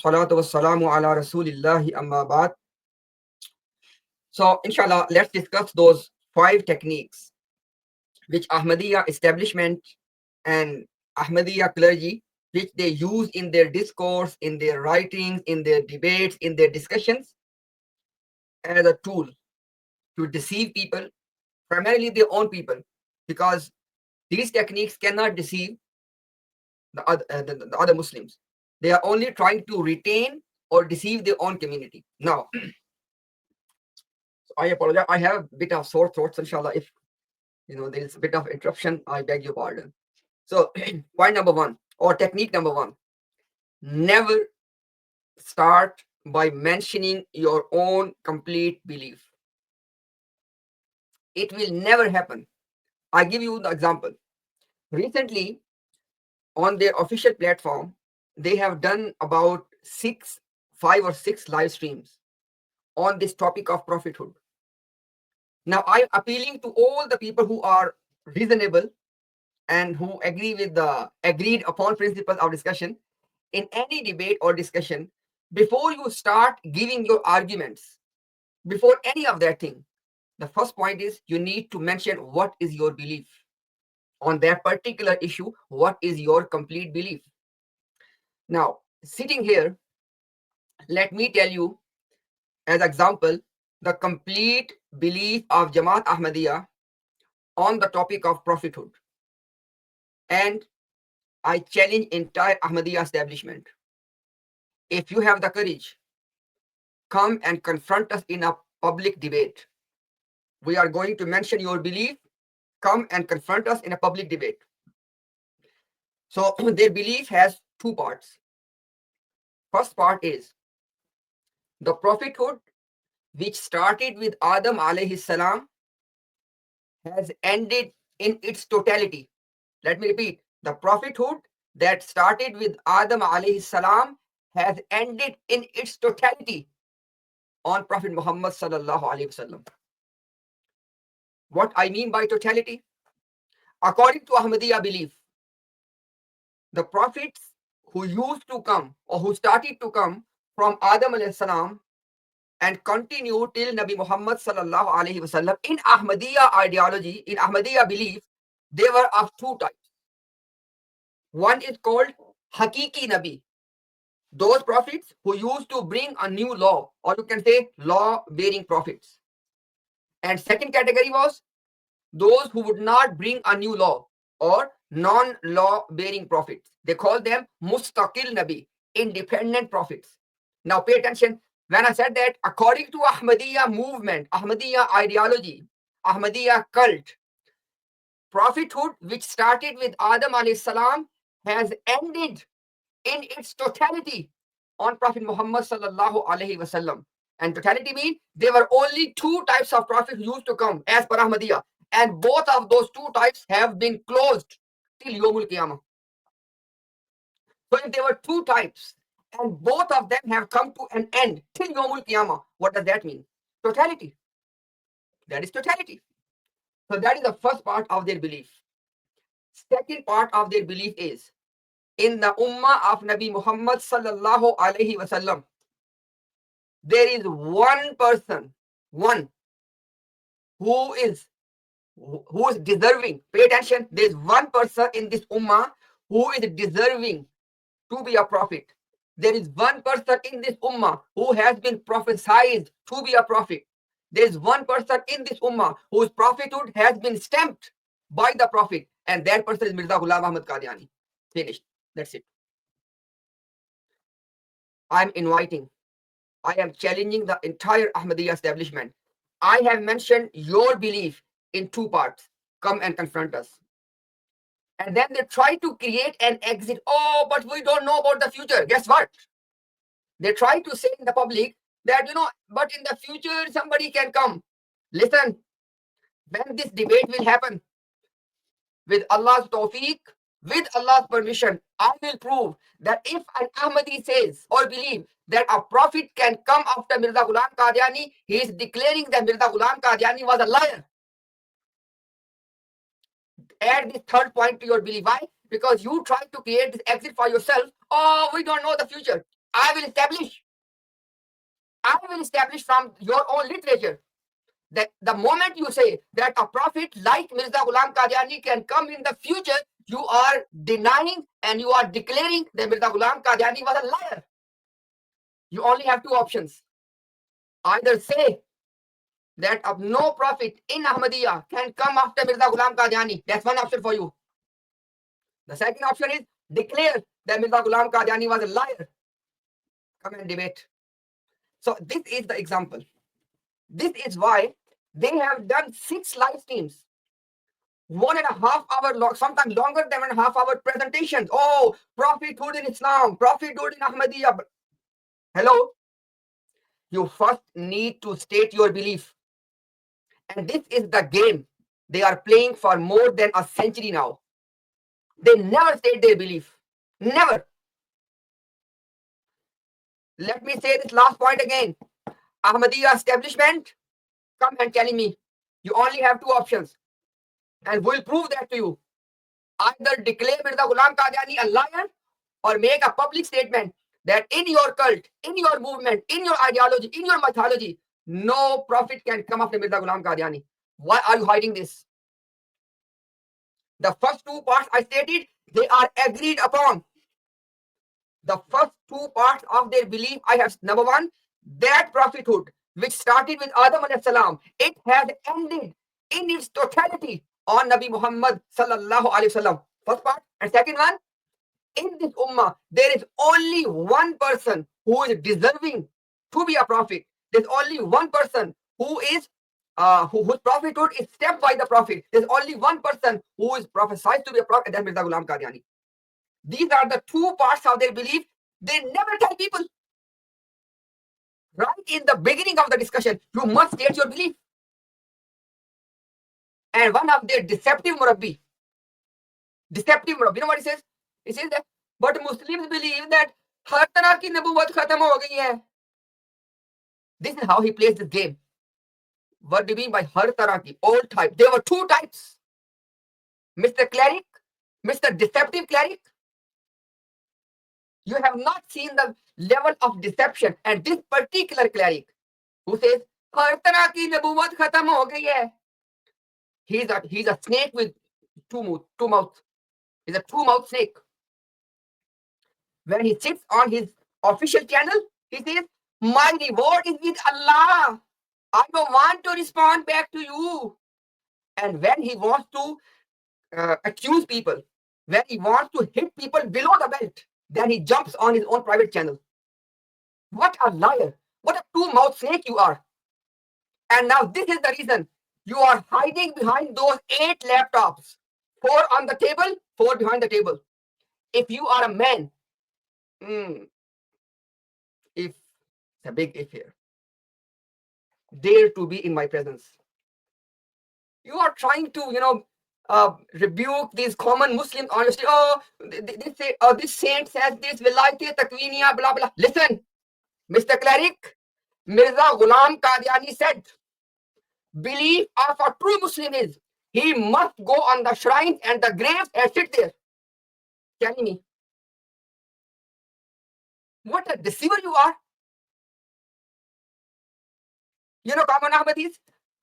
Salatu wassalamu ala rasulillahi amma ba'd. So, inshallah, let's discuss those 5 techniques which Ahmadiyya establishment and Ahmadiyya clergy, which they use in their discourse, in their writings, in their debates, in their discussions, as a tool to deceive people, primarily their own people, because these techniques cannot deceive the other Muslims. They are only trying to retain or deceive their own community. Now, I apologize. I have a bit of sore throat, so inshallah. If there is a bit of interruption, I beg your pardon. So, point number one, or technique number one: never start by mentioning your own complete belief. It will never happen. I give you the example. Recently, on their official platform, they have done about 5 or 6 live streams on this topic of prophethood. Now, I'm appealing to all the people who are reasonable and who agree with the agreed upon principles of discussion in any debate or discussion. Before you start giving your arguments, before any of that thing, the first point is you need to mention what is your belief on that particular issue. What is your complete belief? Now, sitting here, let me tell you as example the complete belief of Jamaat Ahmadiyya on the topic of prophethood. And I challenge entire Ahmadiyya establishment. If you have the courage, come and confront us in a public debate. We are going to mention your belief. Come and confront us in a public debate. So their belief has 2 parts. First part is the prophethood, which started with Adam alayhi salam, has ended in its totality. Let me repeat. The prophethood that started with Adam alayhi salam has ended in its totality on Prophet Muhammad sallallahu alaihi wasallam. What I mean by totality? According to Ahmadiyya belief, the prophets who used to come or who started to come from Adam alayhi salam and continue till Nabi Muhammad sallallahu alaihi wasallam, in Ahmadiyya ideology, in Ahmadiyya belief, they were of 2 types. One is called Hakiki Nabi, those prophets who used to bring a new law, or you can say law-bearing prophets. And second category was those who would not bring a new law, or non-law-bearing prophets. They call them Mustaqil Nabi, independent prophets. Now pay attention. When I said that, according to Ahmadiyya movement, Ahmadiyya ideology, Ahmadiyya cult, prophethood, which started with Adam alayhi salam, has ended in its totality on Prophet Muhammad sallallahu alaihi wasallam. And totality means there were only 2 types of prophets who used to come as per Ahmadiyya, and both of those 2 types have been closed till Yomul Qiyamah. So if there were 2 types and both of them have come to an end till Yomul Qiyamah, what does that mean? Totality. That is totality. So that is the first part of their belief. Second part of their belief is in the ummah of Nabi Muhammad sallallahu alaihi wasallam, there is one person, one who is deserving. Pay attention. There is one person in this ummah who is deserving to be a prophet. There is one person in this ummah who has been prophesied to be a prophet. There is one person in this ummah whose prophethood has been stamped by the prophet, and that person is Mirza Ghulam Ahmad Qadiani. Finished. That's it. I am challenging the entire Ahmadiyya establishment. I have mentioned your belief in 2 parts. Come and confront us. And then they try to create an exit. Oh, but we don't know about the future. Guess what? They try to say in the public that, but in the future somebody can come. Listen, when this debate will happen, with Allah's tawfiq, with Allah's permission, I will prove that if an Ahmadi says or believe that a prophet can come after Mirza Ghulam Qadiani, he is declaring that Mirza Ghulam Qadiani was a liar. Add this third point to your belief. Why? Because you try to create this exit for yourself. Oh, we don't know the future. I will establish from your own literature that the moment you say that a prophet like Mirza Ghulam Qadiani can come in the future, you are denying and you are declaring that Mirza Ghulam Qadiani was a liar. You only have two options. Either say that no prophet in Ahmadiyya can come after Mirza Ghulam Qadiani. That's one option for you. The second option is declare that Mirza Ghulam Qadiani was a liar. Come and debate. So this is the example. This is why they have done 6 live streams, 1.5 hour long, sometimes longer than 1.5 hour presentations. Oh, prophethood in Islam, prophethood in Ahmadiyya. Hello? You first need to state your belief. And this is the game they are playing for more than a century now. They never state their belief. Never. Let me say this last point again. Ahmadiyya establishment, come and tell me. You only have two options. And we'll prove that to you. Either declare Mirza Ghulam Qadiani a liar or make a public statement that in your cult, in your movement, in your ideology, in your mythology, no prophet can come after Mirza Ghulam Qadiani. Why are you hiding this? The first two parts I stated, they are agreed upon. The first two parts of their belief, I have number one, that prophethood which started with Adam alayhi salam, it has ended in its totality on Nabi Muhammad sallallahu alaihi wasallam. First part. And second one, in this ummah, there is only one person who is deserving to be a prophet. There's only one person who is whose prophethood is stepped by the prophet. There's only one person who is prophesied to be a prophet, and that's Mirza Ghulam Qadiani. These are the two parts of their belief. They never tell people. Right in the beginning of the discussion, you must state your belief. And one of their deceptive murabbi, you know what he says? He says that, but Muslims believe that हर तरह की नबूवत खत्म हो गई है. This is how he plays this game. What do you mean by har tarah ki? All type. There were two types. Mr. Cleric, Mr. Deceptive Cleric. You have not seen the level of deception. And this particular cleric who says, har tarah ki nabuwat khatam ho gayi hai. He's a snake with two mouths. He's a two-mouth snake. When he sits on his official channel, he says, my reward is with Allah. I don't want to respond back to you. And when he wants to accuse people, when he wants to hit people below the belt, then he jumps on his own private channel. What a liar. What a two-mouth snake you are. And now this is the reason you are hiding behind those 8 laptops. 4 on the table, 4 behind the table. If you are a man, if, it's a big if here, dare to be in my presence. You are trying to, rebuke these common Muslims honestly. Oh, they say, oh, this saint says this, vilayat takwiniya, blah, blah. Listen, Mr. Cleric, Mirza Ghulam Qadiani said, belief of a true Muslim is he must go on the shrines and the graves and sit there. Telling me, what a deceiver you are. Common Ahmadis,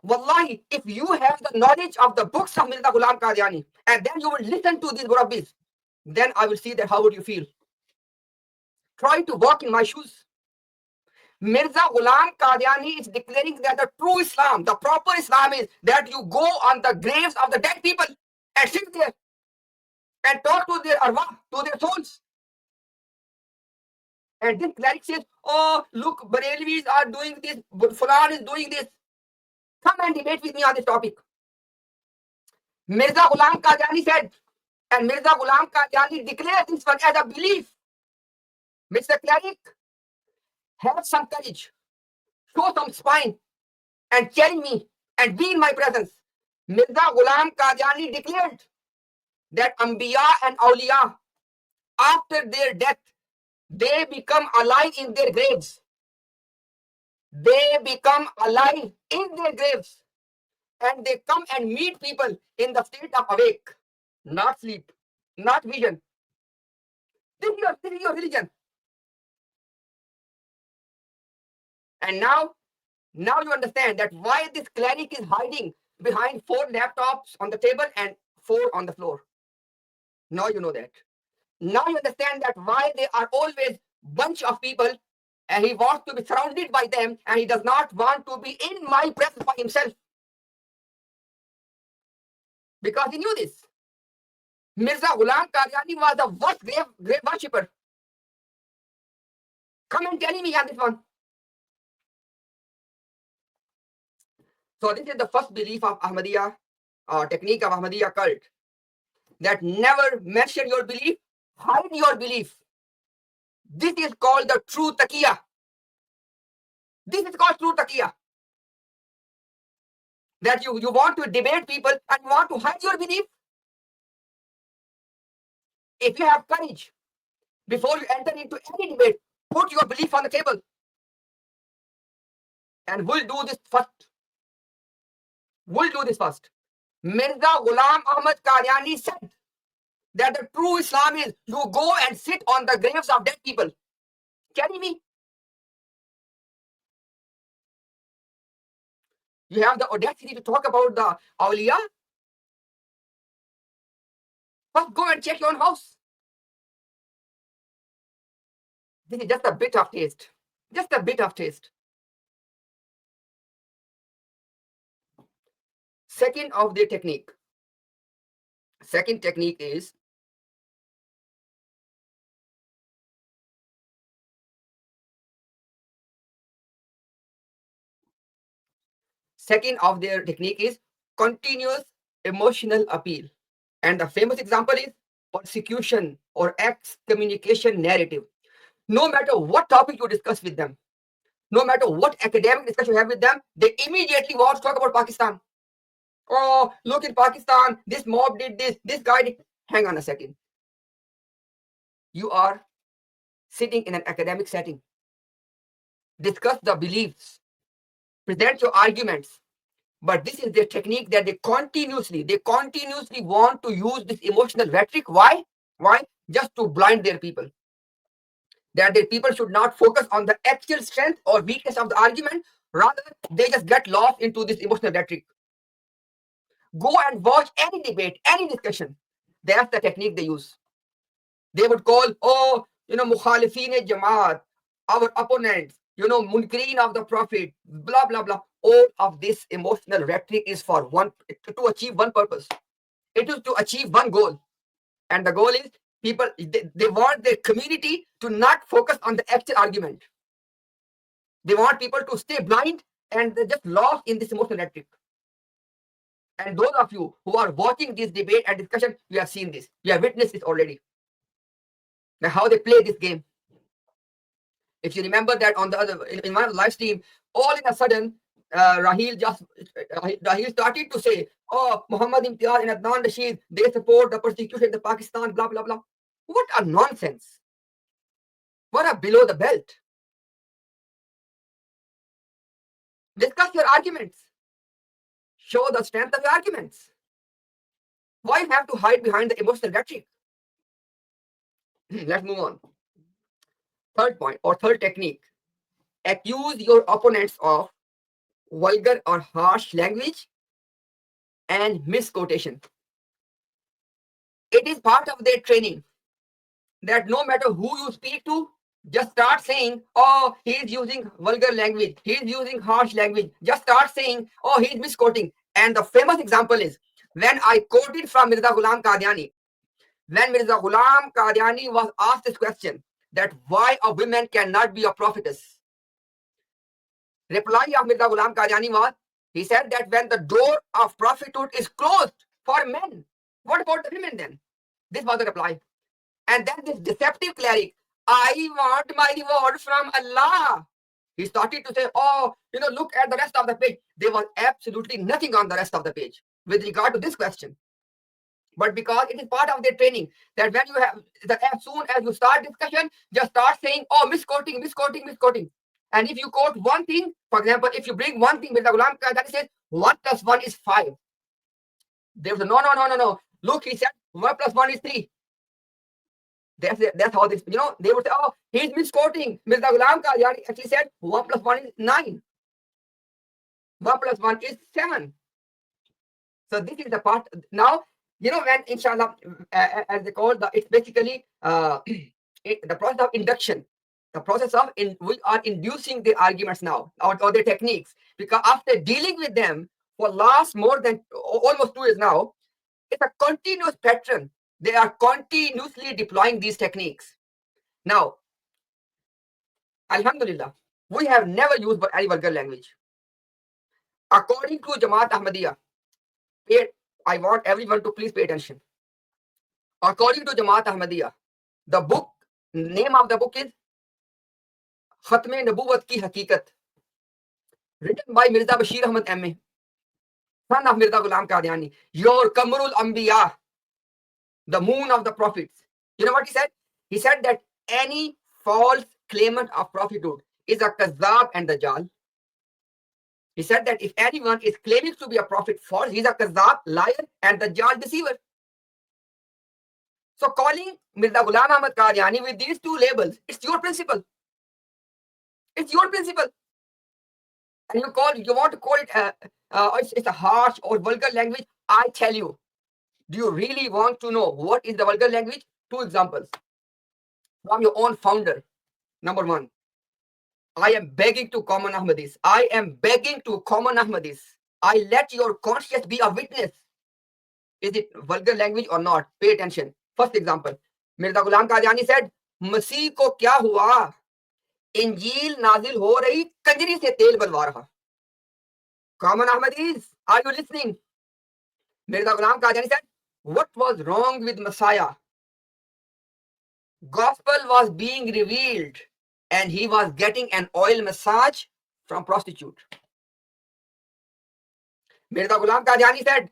wallahi, if you have the knowledge of the books of Mirza Ghulam Qadiani and then you will listen to these murabbis, then I will see that how would you feel. Try to walk in my shoes. Mirza Ghulam Qadiani is declaring that the true Islam, the proper Islam is that you go on the graves of the dead people and sit there and talk to their arwah, to their souls. And this cleric says, oh, look, Barelvis are doing this, Fulan is doing this. Come and debate with me on this topic. Mirza Ghulam Qadiani said, and Mirza Ghulam Qadiani declared this one as a belief. Mr. Cleric, have some courage, show some spine, and tell me and be in my presence. Mirza Ghulam Qadiani declared that Anbiya and Awliya, after their death, they become alive in their graves. They become alive in their graves. And they come and meet people in the state of awake, not sleep, not vision. This is your religion. And now you understand that why this cleric is hiding behind 4 laptops on the table and 4 on the floor. Now you know that. Now you understand that why they are always bunch of people and he wants to be surrounded by them and he does not want to be in my presence by himself. Because he knew this. Mirza Ghulam Qadiani was the worst grave worshipper. Come and tell me on this one. So this is the first belief of Ahmadiyya, technique of Ahmadiyya cult. That never mention your belief, hide your belief. This is called the true taqiyya. This is called true taqiyya. That you want to debate people and you want to hide your belief. If you have courage, before you enter into any debate, put your belief on the table. And we'll do this first. Mirza Ghulam Ahmad Qadiani said that the true Islam is you go and sit on the graves of dead people. Carry me. You have the audacity to talk about the awliya? First go and check your own house. This is just a bit of taste. Just a bit of taste. Second technique is second of their technique is continuous emotional appeal. And the famous example is persecution or excommunication narrative. No matter what topic you discuss with them, no matter what academic discussion you have with them, they immediately want to talk about Pakistan. Oh, look in Pakistan, this mob did this, this guy did. Hang on a second. You are sitting in an academic setting. Discuss the beliefs. Present your arguments. But this is their technique that they continuously want to use this emotional rhetoric. Why? Just to blind their people. That their people should not focus on the actual strength or weakness of the argument. Rather, they just get lost into this emotional rhetoric. Go and watch any debate, any discussion. That's the technique they use. They would call, mukhalifeen jamaat, our opponents, munkareen of the Prophet, blah, blah, blah. All of this emotional rhetoric is for to achieve one purpose. It is to achieve one goal. And the goal is people, they want their community to not focus on the actual argument. They want people to stay blind and they just lost in this emotional rhetoric. And those of you who are watching this debate and discussion, you have seen this. You have witnessed this already. Now, how they play this game. If you remember that on the other in one live stream, all in a sudden, Raheel started to say, "Oh, Muhammad Imtiaz and Adnan Rashid, they support the persecution in Pakistan, blah blah blah." What a nonsense! What a below the belt! Discuss your arguments. Show the strength of your arguments. Why you have to hide behind the emotional rhetoric? Let's move on. Third point or third technique. Accuse your opponents of vulgar or harsh language and misquotation. It is part of their training that no matter who you speak to, just start saying, "Oh, he's using vulgar language. He's using harsh language." Just start saying, "Oh, he's misquoting." And the famous example is when I quoted from Mirza Ghulam Qadiani. When Mirza Ghulam Qadiani was asked this question, that why a woman cannot be a prophetess. Reply of Mirza Ghulam Qadiani was, he said that when the door of prophethood is closed for men, what about the women then? This was the reply. And then this deceptive cleric, "I want my reward from Allah." He started to say, "Oh, look at the rest of the page." There was absolutely nothing on the rest of the page with regard to this question. But because it is part of their training, that when you have that as soon as you start discussion, just start saying, "Oh, misquoting, misquoting, misquoting." And if you quote one thing, for example, if you bring one thing with the Ghulam that says 1 + 1 is 5. There's a no. Look, he said 1 + 1 is 3. That's how this, they would say, oh, he's misquoting. Mirza Ghulam Qadiani actually said 1 plus 1 is 9. 1 plus 1 is 7. So this is the part. Now, when inshallah, as they call it's basically the process of induction. The process of we are inducing the arguments now, or the techniques, because after dealing with them for last more than almost 2 years now, it's a continuous pattern. They are continuously deploying these techniques. Now, alhamdulillah, we have never used any vulgar language. According to Jamaat Ahmadiyya, I want everyone to please pay attention. According to Jamaat Ahmadiyya, the name of the book is Khatme Nabuwat Ki Hakikat, written by Mirza Bashir Ahmad M.A., son of Mirza Ghulam Qadiani, your Kamrul Anbiya, the moon of the prophets. You know what he said? He said that any false claimant of prophethood is a Kazzab and Dajjal. He said that if anyone is claiming to be a prophet false, he's a Kazzab, liar, and Dajjal, deceiver. So calling Mirza Ghulam Ahmad Qadiani with these 2 labels, it's your principle. It's your principle. And you want to call it it's a harsh or vulgar language. I tell you, do you really want to know what is the vulgar language? 2 examples from your own founder. Number 1, I am begging to common Ahmadis. I am begging to common Ahmadis. I let your conscience be a witness. Is it vulgar language or not? Pay attention. First example, Mirza Ghulam Qadiani said, मसीह को क्या हुआ? इंजील नाजिल हो रही, कंजरी से तेल बलवा रहा. Common Ahmadis, are you listening? Mirza Ghulam Qadiani said, what was wrong with Messiah? Gospel was being revealed and he was getting an oil massage from prostitute. Mirza Ghulam Qadiani said,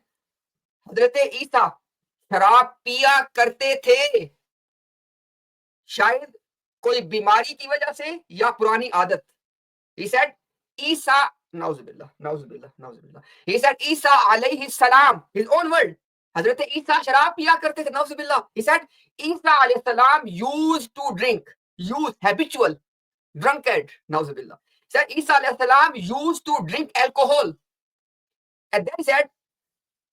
Hazrat Isa शराब पिया करते थे, शायद कोई बीमारी की वजह से या पुरानी आदत. He said, Isa, nauzubillah. He said, Isa alayhi salam, his own word. Hazrat Isa शराब पिया करते थे, nauzubillah. He said, Isa alayhi salam used to drink, habitual, drunkard, nauzubillah. He said, Isa alayhi salam used to drink alcohol. And then he said,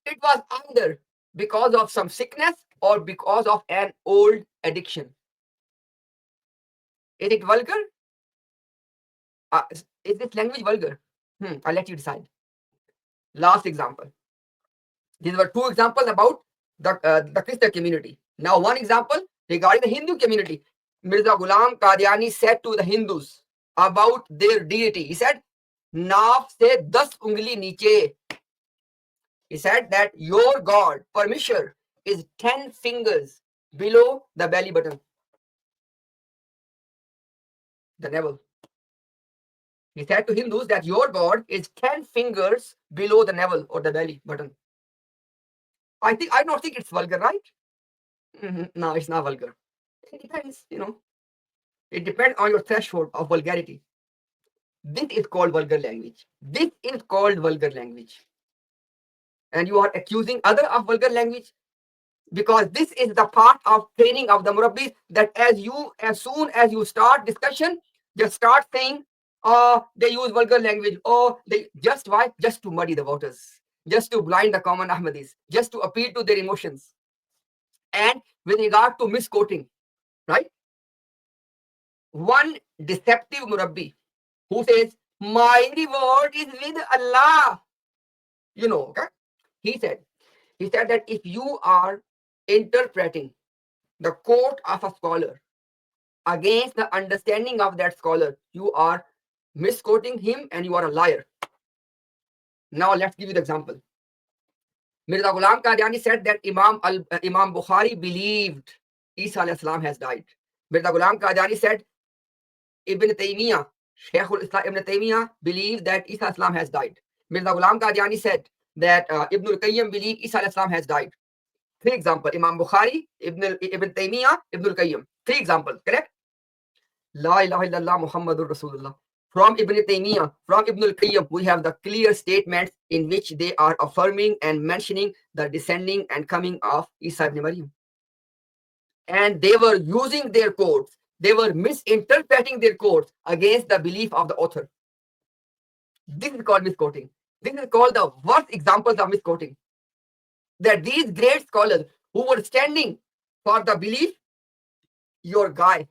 it was either because of some sickness or because of an old addiction. Is it vulgar? Is this language vulgar? I'll let you decide. Last example. These were 2 examples about the Christian community. Now 1 example regarding the Hindu community. Mirza Ghulam Qadiani said to the Hindus about their deity. He said, Naaf se 10 ungli niche. He said that your God, Parmeshwar, is 10 fingers below the belly button, the navel. He said to Hindus that your God is 10 fingers below the navel or the belly button. I don't think it's vulgar, right? No, it's not vulgar. It depends, It depends on your threshold of vulgarity. This is called vulgar language. This is called vulgar language. And you are accusing other of vulgar language, because this is the part of training of the murabbis, that as soon as you start discussion, just start saying, oh, they use vulgar language, why? Just to muddy the waters, just to blind the common Ahmadis, just to appeal to their emotions. And with regard to misquoting, right? One deceptive murabbi who says, my reward is with Allah, okay? He said that if you are interpreting the quote of a scholar against the understanding of that scholar, you are misquoting him and you are a liar. Now let's give you the example. Mirza Ghulam Qadiani said that Imam Bukhari believed Isa alayhi salam has died. Mirza Ghulam Qadiani said Ibn Taymiyyah, Shaykhul Islam Ibn Taymiyyah believed that Isa alayhi salam has died. Mirza Ghulam Qadiani said that Ibn al-Qayyim believed Isa alayhi salam has died. 3 examples: Imam Bukhari, Ibn Taymiyyah, Ibn al-Qayyim. 3 examples, correct? La ilaha illallah Muhammadur Rasulullah. From Ibn Taymiyyah, from Ibn al-Qayyim, we have the clear statements in which they are affirming and mentioning the descending and coming of Isa ibn Maryam. and they were using their quotes, they were misinterpreting their quotes against the belief of the author. This is called misquoting. This is called the worst examples of misquoting. That these great scholars who were standing for the belief, your guy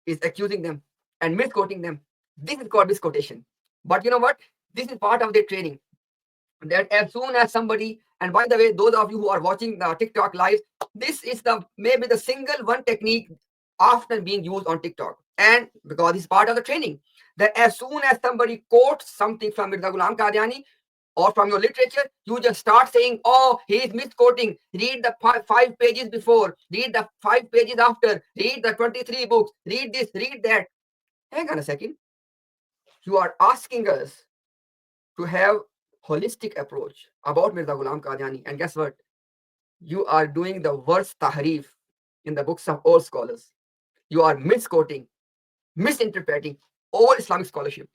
is accusing them and misquoting them. This is called misquotation. But you know what? This is part of their training. That as soon as somebody, and by the way, those of you who are watching the TikTok live, this is the maybe the single one technique often being used on TikTok. And because it's part of the training, that as soon as somebody quotes something from Mirza Ghulam Qadiani or from your literature, you just start saying, oh, he is misquoting. Read the 5 pages before, read the 5 pages after, read the 23 books, read this, read that. Hang on a second. You are asking us to have holistic approach about Mirza Ghulam Qadiani. And guess what? You are doing the worst tahrif in the books of all scholars. You are misquoting, misinterpreting all Islamic scholarship.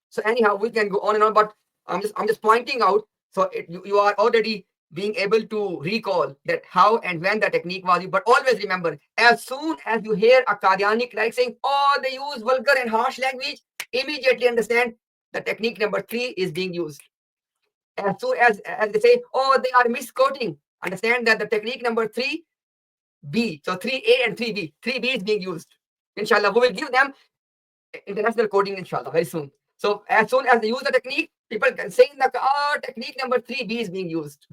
So anyhow, we can go on and on, but I'm just pointing out. So you are already being able to recall that how and when the technique was. But always remember, as soon as you hear a Qadiani cleric saying, "Oh, they use vulgar and harsh language," immediately understand the technique number 3 is being used. As soon as they say, "Oh, they are misquoting," understand that the technique number 3B, so 3A and 3B, 3B is being used. Inshallah, we will give them international coding, inshallah, very soon. So as soon as they use the technique, people can say in the technique number 3B is being used.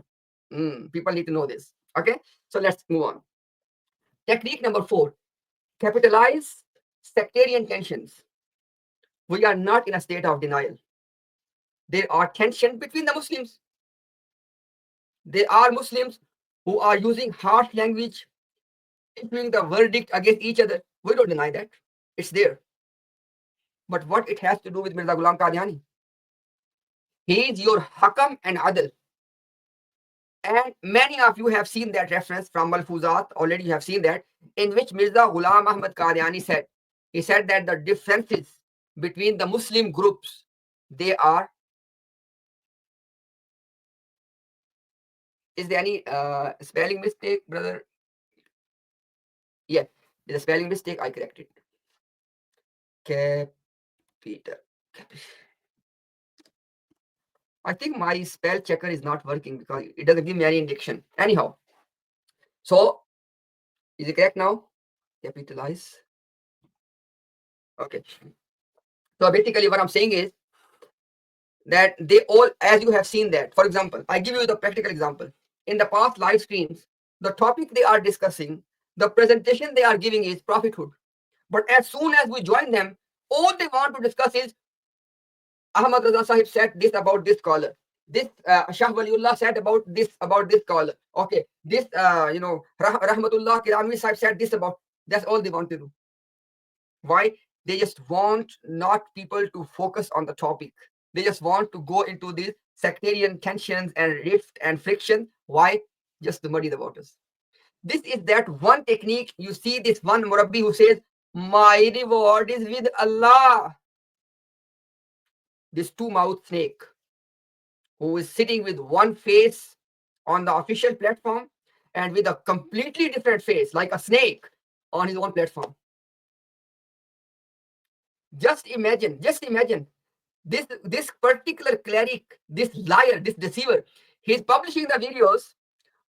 People need to know this. Okay, so let's move on. Technique number 4, capitalize sectarian tensions. We are not in a state of denial. There are tensions between the Muslims. There are Muslims who are using harsh language, issuing the verdict against each other. We don't deny that. It's there. But what it has to do with Mirza Ghulam Qadiani? He is your Hakam and Adil. And many of you have seen that reference from Malfuzat, already you have seen that, in which Mirza Ghulam Ahmad Qadiani said, he said that the differences between the Muslim groups, they are, is there any spelling mistake, brother? Yeah, there's a spelling mistake, I corrected. Capital. I think my spell checker is not working because it doesn't give me any indication. Anyhow, so is it correct now? Capitalize. Okay. So basically what I'm saying is that they all, as you have seen that, for example, I give you the practical example. In the past live streams, the topic they are discussing, the presentation they are giving is prophethood. But as soon as we join them, all they want to discuss is Ahmad Raza Sahib said this about this scholar. This Shah Waliullah said about this scholar. Okay, this Rahmatullah Kirami Sahib said this about. That's all they want to do. Why? They just want not people to focus on the topic. They just want to go into these sectarian tensions and rift and friction. Why? Just to muddy the waters. This is that one technique. You see this one Murabbi who says, "My reward is with Allah." This two-mouthed snake who is sitting with one face on the official platform and with a completely different face, like a snake, on his own platform. Just imagine this particular cleric, this liar, this deceiver, he's publishing the videos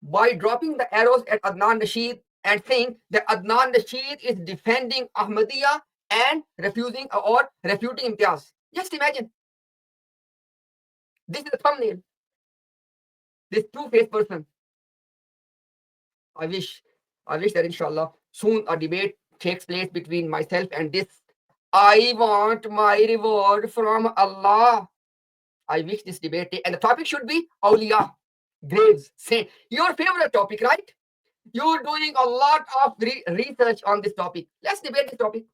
by dropping the arrows at Adnan Rashid and saying that Adnan Rashid is defending Ahmadiyya and refuting Imtiaz. Just imagine. This is the thumbnail. This two-faced person. I wish that inshallah soon a debate takes place between myself and this. I want my reward from Allah. I wish this debate, and the topic should be awliya, graves, saint. Your favorite topic, right? You're doing a lot of research on this topic. Let's debate this topic.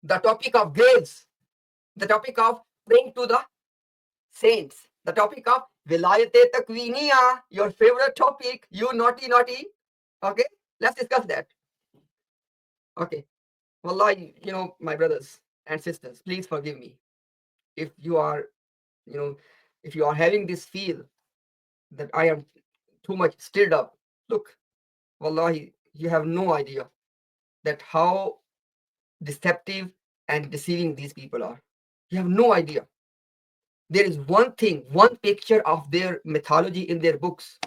The topic of graves, the topic of praying to the saints, the topic of vilayat-e takwiniya, your favorite topic. You naughty. Okay, let's discuss that. Okay. Wallahi, my brothers and sisters, please forgive me if you are, if you are having this feel that I am too much stirred up. Look, wallahi, you have no idea that how deceptive and deceiving these people are. You have no idea. There is one thing, one picture of their mythology in their books,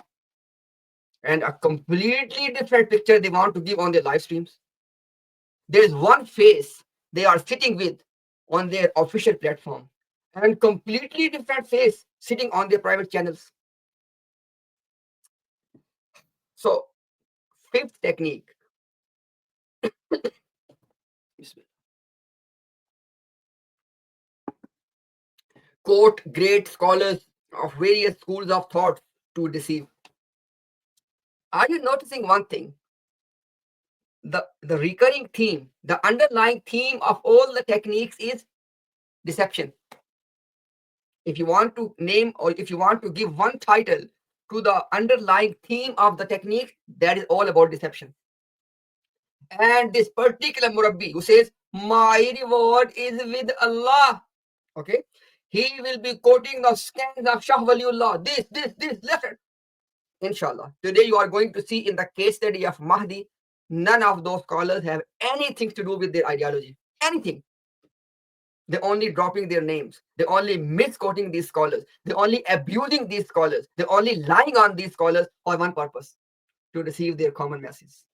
and a completely different picture they want to give on their live streams. There is one face they are sitting with on their official platform, and completely different face sitting on their private channels. So, fifth technique, quote great scholars of various schools of thought to deceive. Are you noticing one thing? The recurring theme, the underlying theme of all the techniques is deception. If you want to name or if you want to give one title to the underlying theme of the technique, that is all about deception. And this particular Murabbi who says, my reward is with Allah. Okay. He will be quoting the scans of Shah Waliullah. This, left. Inshallah. Today you are going to see in the case study of Mahdi, none of those scholars have anything to do with their ideology. Anything. They're only dropping their names. They're only misquoting these scholars. They're only abusing these scholars. They're only lying on these scholars for one purpose, to receive their common masses.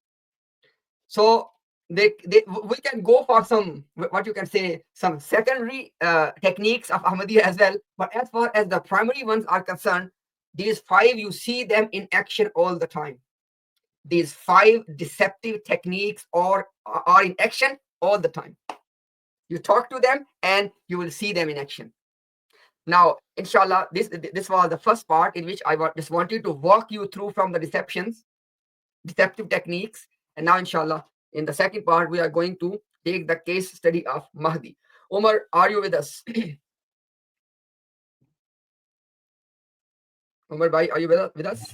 So we can go for some, what you can say, some secondary techniques of Ahmadiyya as well. But as far as the primary ones are concerned, these five, you see them in action all the time. These five deceptive techniques are in action all the time. You talk to them and you will see them in action. Now, inshallah, this was the first part in which I just wanted to walk you through from the deceptive techniques. And now, inshallah, in the second part, we are going to take the case study of Mahdi. Omar, are you with us? Omar bhai, are you with us?